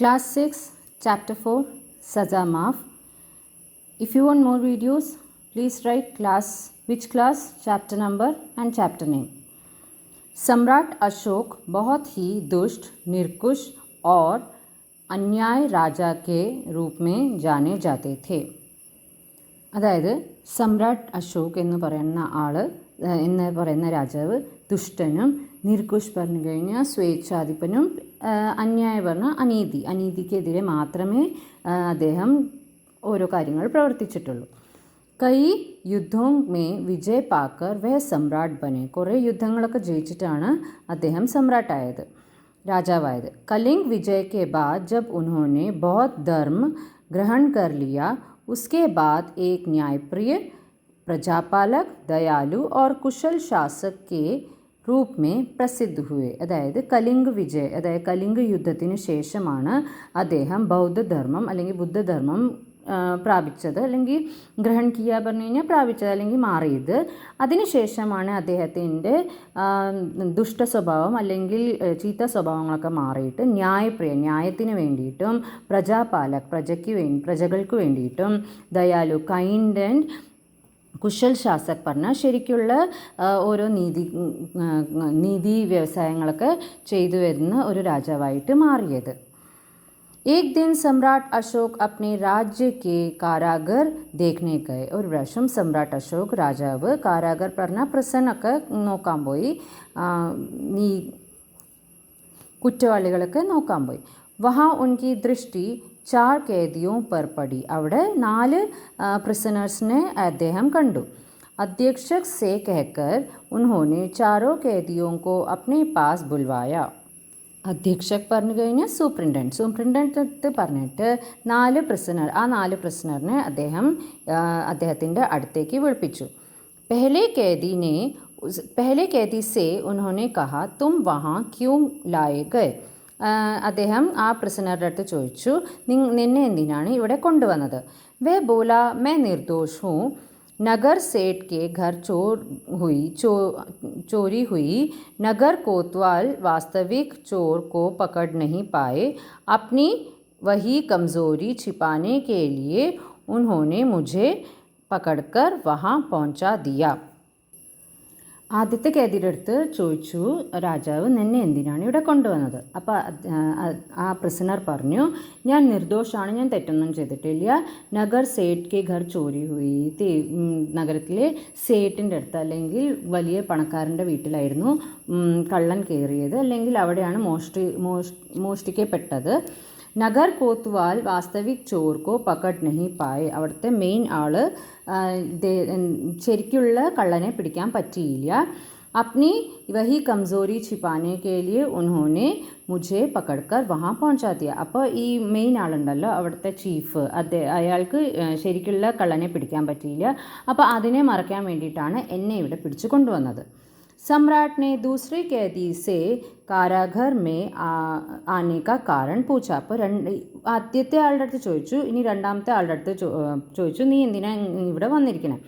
Class 6, Chapter 4, Saza Maaf. If you want more videos, please write which class, chapter number and chapter name. सम्राट अशोक बहुत ही दुष्ट, निरंकुश और अन्याय राजा के रूप में जाने जाते थे. അതായത് സമ്രാട്ട് അശോക് എന്ന് പറയുന്ന രാജാവ് ദുഷ്ടനും, നിർകുഷ് പറഞ്ഞു കഴിഞ്ഞാൽ സ്വേച്ഛാധിപനും, അന്യായ പറഞ്ഞ അനീതിക്കെതിരെ മാത്രമേ അദ്ദേഹം ഓരോ കാര്യങ്ങൾ പ്രവർത്തിച്ചിട്ടുള്ളൂ. കൈ യുദ്ധോം മേ വിജയ് പാക്കർ വേ സമ്രാട്ട് ബനെ. കുറേ യുദ്ധങ്ങളൊക്കെ ജയിച്ചിട്ടാണ് അദ്ദേഹം സമ്രാട്ടായത്, രാജാവായത്. കലിംഗ് विजय के बाद जब उन्होंने बहुत धर्म ग्रहण कर लिया, उसके बाद एक न्यायप्रिय, प्रजापालक, दयालु और कुशल शासक के रूप में प्रसिद्ध हुए. അതായത് കലിംഗ് യുദ്ധത്തിന് ശേഷമാണ് അദ്ദേഹം ബൗദ്ധധർമ്മം അല്ലെങ്കിൽ ബുദ്ധധർമ്മം പ്രാപിച്ചത്, അല്ലെങ്കിൽ ഗ്രഹൺ കിയ പറഞ്ഞു കഴിഞ്ഞാൽ പ്രാപിച്ചത് അല്ലെങ്കിൽ മാറിയത്. അതിനുശേഷമാണ് അദ്ദേഹത്തിൻ്റെ ദുഷ്ട സ്വഭാവം അല്ലെങ്കിൽ ചീത്ത സ്വഭാവങ്ങളൊക്കെ മാറിയിട്ട് ന്യായത്തിന് വേണ്ടിയിട്ടും, പ്രജകൾക്ക് വേണ്ടിയിട്ടും, ദയാലു കൈൻഡ് ആൻഡ് കുശൽ ശാസക് പറഞ്ഞാൽ ശരിക്കുള്ള ഓരോ നീതി വ്യവസായങ്ങളൊക്കെ ചെയ്തു വരുന്ന ഒരു രാജാവായിട്ട് മാറിയത്. एक दिन सम्राट अशोक अपने राज्य के कारागर देखने गए. ഒരു പ്രാവശ്യം സമ്രാട്ട് അശോക് രാജാവ് കാരാഗർ പറഞ്ഞ പ്രസന്നൊക്കെ നോക്കാൻ പോയി, ഈ കുറ്റവാളികളൊക്കെ നോക്കാൻ പോയി. വഹാ ഉൻകി ദൃഷ്ടി 4 कैदियों पर पड़ी. അവിടെ 4 പ്രിസണേഴ്സിനെ അദ്ദേഹം കണ്ടു. अधीक्षक से कहकर उन्होंने चारों कैदियों को अपने पास बुलवाया. അധീക്ഷക് പറഞ്ഞു കഴിഞ്ഞാൽ സൂപ്രണ്ടൻറ്റ് പറഞ്ഞിട്ട് 4 പ്രിസണറിനെ അദ്ദേഹത്തിൻ്റെ അടുത്തേക്ക് വിളിപ്പിച്ചു. पहले कैदी से उन्होंने कहा तुम वहाँ क्यों लाए गए. അദ്ദേഹം ആ പ്രിസണറുടെ അടുത്ത് ചോദിച്ചു, നിന്നെ എന്തിനാണ് ഇവിടെ കൊണ്ടുവന്നത്. വേ ബോല मैं निर्दोष हूँ, नगर सेठ के घर चोरी हुई. नगर कोतवाल वास्तविक चोर को पकड़ नहीं पाए. अपनी वही कमज़ोरी छिपाने के लिए उन्होंने मुझे पकड़कर वहाँ पहुँचा दिया. ആദ്യത്തെ കേദിയുടെ അടുത്ത് ചോദിച്ചു രാജാവ്, നിന്നെ എന്തിനാണ് ഇവിടെ കൊണ്ടുവന്നത്. അപ്പോൾ ആ പ്രിസണർ പറഞ്ഞു, ഞാൻ നിർദോഷാണ്, ഞാൻ തെറ്റൊന്നും ചെയ്തിട്ടില്ല. നഗർ സേഠ് കെ ഘർ ചോരി ഹുയി. നഗരത്തിലെ സേഠിൻ്റെ അടുത്ത് അല്ലെങ്കിൽ വലിയ പണക്കാരൻ്റെ വീട്ടിലായിരുന്നു കള്ളൻ കയറിയത്, അല്ലെങ്കിൽ അവിടെയാണ് മോഷ്ടിക്കപ്പെട്ടത്. നഗർ കോത്വാൽ വാസ്തവിക് ചോർക്കോ പക്കഡ് നഹി പായ്. അവിടുത്തെ മെയിൻ ആള് ശരിക്കുള്ള കള്ളനെ പിടിക്കാൻ പറ്റിയില്ല. അപ്നി വഹി കംസോരി छिपाने के लिए उन्होंने मुझे पकड़कर वहाँ पहुँचा दिया. അപ്പോൾ ഈ മെയിൻ ആളുണ്ടല്ലോ അവിടുത്തെ ചീഫ്, അയാൾക്ക് ശരിക്കുള്ള കള്ളനെ പിടിക്കാൻ പറ്റിയില്ല. അപ്പോൾ അതിനെ മറയ്ക്കാൻ വേണ്ടിയിട്ടാണ് എന്നെ ഇവിടെ പിടിച്ചു കൊണ്ടുവന്നത്. सम्राट ने दूसरे कैदी से कारागर में आने का कारण पूछा. അപ്പോൾ ആദ്യത്തെ ആളുടെ അടുത്ത് ചോദിച്ചു, ഇനി രണ്ടാമത്തെ ആളുടെ അടുത്ത് ചോദിച്ചു, നീ എന്തിനാ ഇവിടെ വന്നിരിക്കണേ.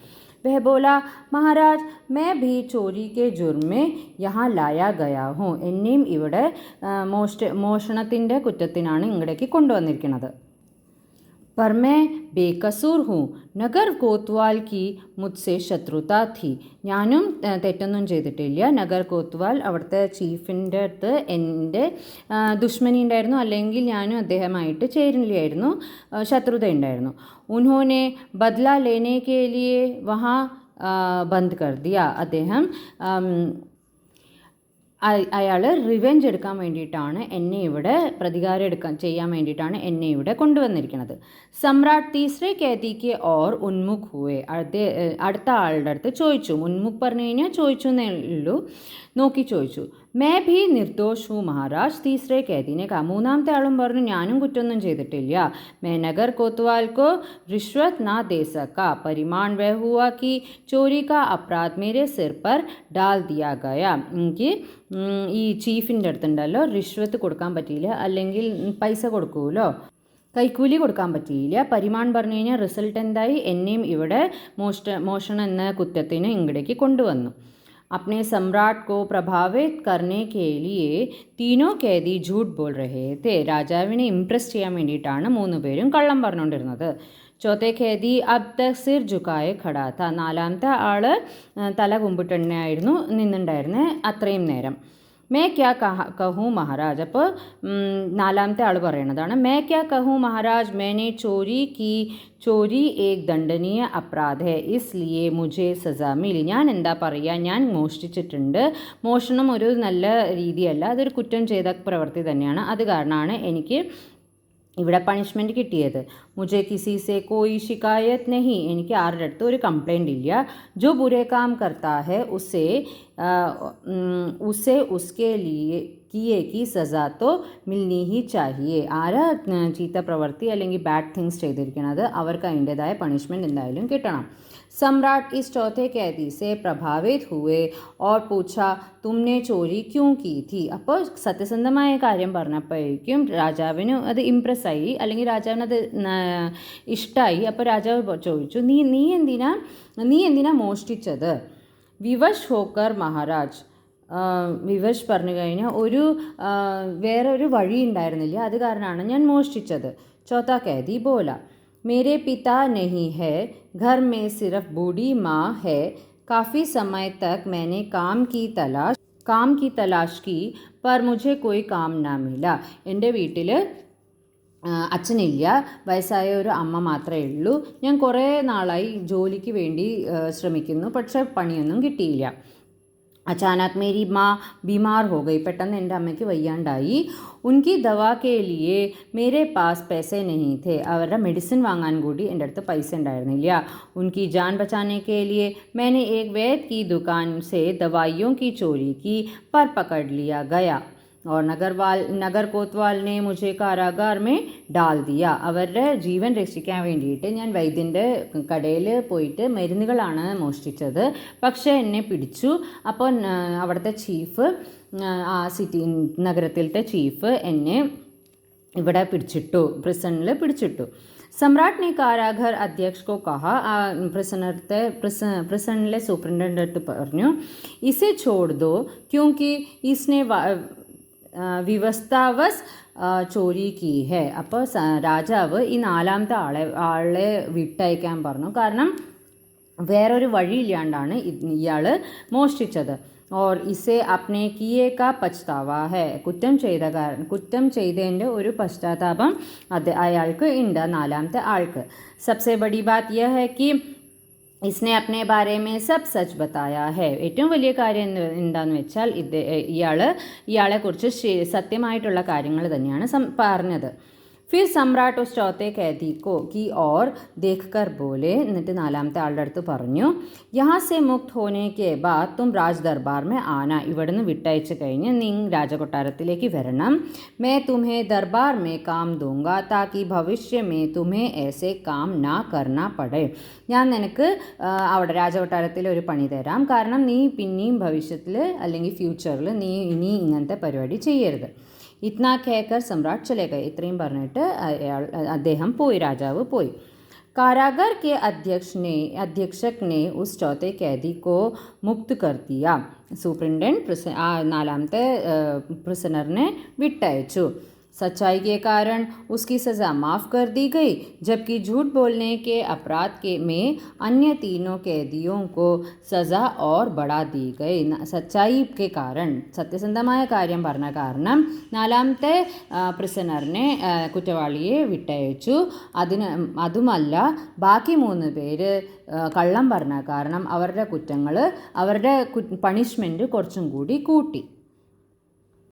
वह बोला, महाराज मैं भी चोरी के जुर्म में यहाँ लाया गया हूँ. എന്നെയും ഇവിടെ മോഷണത്തിൻ്റെ കുറ്റത്തിനാണ് ഇങ്ങടേക്ക് കൊണ്ടുവന്നിരിക്കുന്നത്. पर मैं बेकसूर हूँ. നഗർ കോത്വാൽ की मुझसे शत्रुता थी. ഞാനും തെറ്റൊന്നും ചെയ്തിട്ടില്ല. നഗർ കോത്വാൽ അവിടുത്തെ ചീഫിൻ്റെ അടുത്ത് എൻ്റെ ദുഷ്മനി ഉണ്ടായിരുന്നു, അല്ലെങ്കിൽ ഞാനും അദ്ദേഹമായിട്ട് ചേരില്ലായിരുന്നു, ശത്രുത ഉണ്ടായിരുന്നു. ഉൻഹോനെ ബദ്ല ലേനെ കെ ലിയെ വഹാ ബന്ദ് കർ ദിയ. അദ്ദേഹം അയാൾ റിവെഞ്ച് എടുക്കാൻ വേണ്ടിയിട്ടാണ് എന്നെ ഇവിടെ ചെയ്യാൻ വേണ്ടിയിട്ടാണ് എന്നെ ഇവിടെ കൊണ്ടുവന്നിരിക്കുന്നത്. സമ്രാട്ട് തീസ്രേ കേദിക്ക് ഓർ ഉന്മുഖ് ഹുവേ. അടുത്ത ആളുടെ അടുത്ത് ചോദിച്ചു. ഉന്മുഖ് പറഞ്ഞു കഴിഞ്ഞാൽ ചോദിച്ചു എന്നേ ഉള്ളൂ, നോക്കി ചോദിച്ചു. May Bhi നിർദോഷ് who Maharaj. തീസ്രേ കേദിനെ കാ. മൂന്നാമത്തെ ആളും പറഞ്ഞു, ഞാനും കുറ്റമൊന്നും ചെയ്തിട്ടില്ല. മേ നഗർ കോത്വാൽ കോ റിഷ്വത് നാ ദേ സക്കാ. പരിമാൺ വേ ഹുവാ കി ചോരി കാ അപ്രാധ് മേരെ സിർ പർ ഡാൽ ദിയാ ഗയ. എനിക്ക് ഈ ചീഫിൻ്റെ അടുത്തുണ്ടല്ലോ റിഷ്വത്ത് കൊടുക്കാൻ പറ്റിയില്ല, അല്ലെങ്കിൽ പൈസ കൊടുക്കുമല്ലോ, കൈക്കൂലി കൊടുക്കാൻ പറ്റിയില്ല. പരിമാൺ പറഞ്ഞു കഴിഞ്ഞാൽ റിസൾട്ട് എന്തായി, എന്നെയും ഇവിടെ മോഷണം എന്ന കുറ്റത്തിന് ഇങ്ങടേക്ക് കൊണ്ടുവന്നു. अपने सम्राट को प्रभावित करने के लिए तीनों कैदी झूठ बोल रहे थे. രാജാവിനെ ഇംപ്രസ് ചെയ്യാൻ വേണ്ടിയിട്ടാണ് 3 പേരും കള്ളം പറഞ്ഞുകൊണ്ടിരുന്നത്. ചോത്തെ ഖേദി അബ് തക് സിർ ജുക്കായെ ഖടാ ഥ. 4ാമത്തെ ആൾ തല കുമ്പിട്ടുണ്ടായിരുന്നു നിന്നുണ്ടായിരുന്നേ അത്രയും നേരം. മേ ക്യാ കഹൂँ മഹാരാജ്. അപ്പോൾ 4ാമത്തെ ആൾ പറയണതാണ്, മേ ക്യാ കഹൂँ മഹാരാജ്, मैंने ചോരി ഏക് ദണ്ഡനീയ അപരാധ് ഹെ, ഇസ്ലിയെ മുझे സസ മിലി. ഞാൻ എന്താ പറയുക, ഞാൻ മോഷ്ടിച്ചിട്ടുണ്ട്. മോഷണം ഒരു നല്ല രീതിയല്ല, അതൊരു കുറ്റം ചെയ്ത പ്രവൃത്തി തന്നെയാണ്. അത് കാരണമാണ് എനിക്ക് ഇവിടെ പണിഷ്മെൻറ്റ് കിട്ടിയത്. മുझे किसी से कोई शिकायत नहीं. എനിക്ക് ആരുടെ അടുത്തും ഒരു കംപ്ലൈൻ്റ് ഇല്ല. जो बुरे काम करता है उसे उसके लिए किए की സസ तो मिलनी ही चाहिए. ആരാ ചീത്ത പ്രവൃത്തി അല്ലെങ്കിൽ ബാഡ് തിങ്സ് ചെയ്തിരിക്കുന്നത് അവർക്ക് അതിൻ്റെതായ പണിഷ്മെൻറ്റ് എന്തായാലും കിട്ടണം. सम्राट इस चौथे कैदी से प्रभावित हुए और पूछा, तुमने ചോരി ക്യൂം കീ थी. അപ്പോൾ സത്യസന്ധമായ കാര്യം പറഞ്ഞപ്പോഴേക്കും രാജാവിന് അത് ഇംപ്രസ്സായി, അല്ലെങ്കിൽ രാജാവിന് അത് ഇഷ്ടമായി. അപ്പോൾ രാജാവ് ചോദിച്ചു, നീ എന്തിനാ മോഷ്ടിച്ചത്? വിവശ് ഹോക്കർ മഹാരാജ്. വിവശ് പറഞ്ഞു കഴിഞ്ഞാൽ വേറൊരു വഴി ഉണ്ടായിരുന്നില്ല, അത് കാരണമാണ് ഞാൻ മോഷ്ടിച്ചത്. ചോത്താ कैदी बोला, मेरे पिता नहीं है, घर में सिर्फ बूढ़ी माँ है. काफ़ी समय तक मैंने काम की तलाश की पर मुझे कोई काम ना मिला. എൻ്റെ വീട്ടിൽ അച്ഛനില്ല, വയസ്സായ ഒരു അമ്മ മാത്രമേ ഉള്ളൂ. ഞാൻ കുറേ നാളായി ജോലിക്ക് വേണ്ടി ശ്രമിക്കുന്നു, പക്ഷേ പണിയൊന്നും കിട്ടിയില്ല. अचानक मेरी माँ बीमार हो गई. പെട്ടെന്ന് എൻ്റെ അമ്മയ്ക്ക് വയ്യാണ്ടായി. ഉൻകി ദവാ കെ ലിയെ മേരെ പാസ് പൈസേ നഹീ थे. അവരുടെ മെഡിസിൻ വാങ്ങാൻ കൂടി എൻ്റെ അടുത്ത് പൈസ ഉണ്ടായിരുന്നില്ല. ഉൻകി ജാൻ ബച്ചാനെ കെ ലിയെ मैंने एक वैद्य की दुकान से दवाइयों की चोरी की पर पकड़ लिया गया और നഗർ കോത്വാൽ ने मुझे कारागार में डाल दिया. അവരുടെ ജീവൻ രക്ഷിക്കാൻ വേണ്ടിയിട്ട് ഞാൻ വൈദ്യൻ്റെ കടയിൽ പോയിട്ട് മരുന്നുകളാണ് മോഷ്ടിച്ചത്, പക്ഷേ എന്നെ പിടിച്ചു. അപ്പോൾ അവിടുത്തെ ചീഫ്, ആ നഗരത്തിലത്തെ ചീഫ് എന്നെ ഇവിടെ പ്രിസണിൽ പിടിച്ചിട്ടു. सम्राट ने कारागार अध्यक्ष को कहा, പ്രിസണിലെ സൂപ്രണ്ടൻ്റെ അടുത്ത് പറഞ്ഞു, इसे छोड़ दो क्योंकि इसने വിവസ്ഥാവസ് ചോരി കീ ഹെ. അപ്പോൾ രാജാവ് ഈ 4ാമത്തെ ആളെ വിട്ടയക്കാൻ പറഞ്ഞു, കാരണം വേറൊരു വഴിയില്ലാണ്ടാണ് ഇയാൾ മോഷ്ടിച്ചത്. ഓർ ഇസെ അപ്നെ കിയേ കാ പച്താവാ ഹെ. കുറ്റം ചെയ്തതിൻ്റെ ഒരു പശ്ചാത്താപം അയാൾക്ക് ഉണ്ട്, 4ാമത്തെ ആൾക്ക്. സബ്സെ ബഡി ബാത് യഹ് ഹെ കി इसने अपने बारे में सब सच बताया है. ഏറ്റവും വലിയ കാര്യം എന്താണെന്ന് വെച്ചാൽ ഇയാളെക്കുറിച്ച് സത്യമായിട്ടുള്ള കാര്യങ്ങൾ തന്നെയാണ് പറഞ്ഞത്. फिर सम्राट उस चौथे कैदी की ओर देखकर बोले, എന്നിട്ട് 4ാമത്തെ ആളുടെ അടുത്ത് പറഞ്ഞു, यहाँ से मुक्त होने के बाद तुम राज दरबार में आना. ഇവിടുന്ന് വിട്ടയച്ചു കഴിഞ്ഞ് നീ രാജകൊട്ടാരത്തിലേക്ക് വരണം. मैं तुम्हें दरबार में काम दूंगा ताकि भविष्य में तुम्हें ऐसे काम ना करना पड़े. ഞാൻ നിനക്ക് അവിടെ രാജകൊട്ടാരത്തിൽ ഒരു പണി തരാം, കാരണം നീ പിന്നെയും ഭവിഷ്യത്തിൽ അല്ലെങ്കിൽ ഫ്യൂച്ചറിൽ നീ ഇനി ഇങ്ങനത്തെ പരിപാടി ചെയ്യരുത്. इतना कहकर सम्राट चले गए. ഇത്രയും പറഞ്ഞിട്ട് അദ്ദേഹം പോയി, രാജാവ് പോയി. कारागार के अध्यक्षक ने उस चौथे कैदी को मुक्त कर दिया. സൂപ്രണ്ടൻ്റ് 4ാമത്തെ പ്രിസണറിനെ വിട്ടയച്ചു. सच्चाई के कारण उसकी सज़ा माफ़ कर दी गई, जबकि झूठ बोलने के अपराध में अन्य तीनों कैदियों को सज़ा और बढ़ा दी गई. സച്ചായി के कारण, സത്യസന്ധമായ കാര്യം പറഞ്ഞ കാരണം 4ാമത്തെ പ്രിസണറിനെ കുറ്റവാളിയെ വിട്ടയച്ചു. അതുമല്ല ബാക്കി 3 പേര് കള്ളം പറഞ്ഞ കാരണം അവരുടെ പണിഷ്മെൻറ്റ് കുറച്ചും കൂടി കൂട്ടി.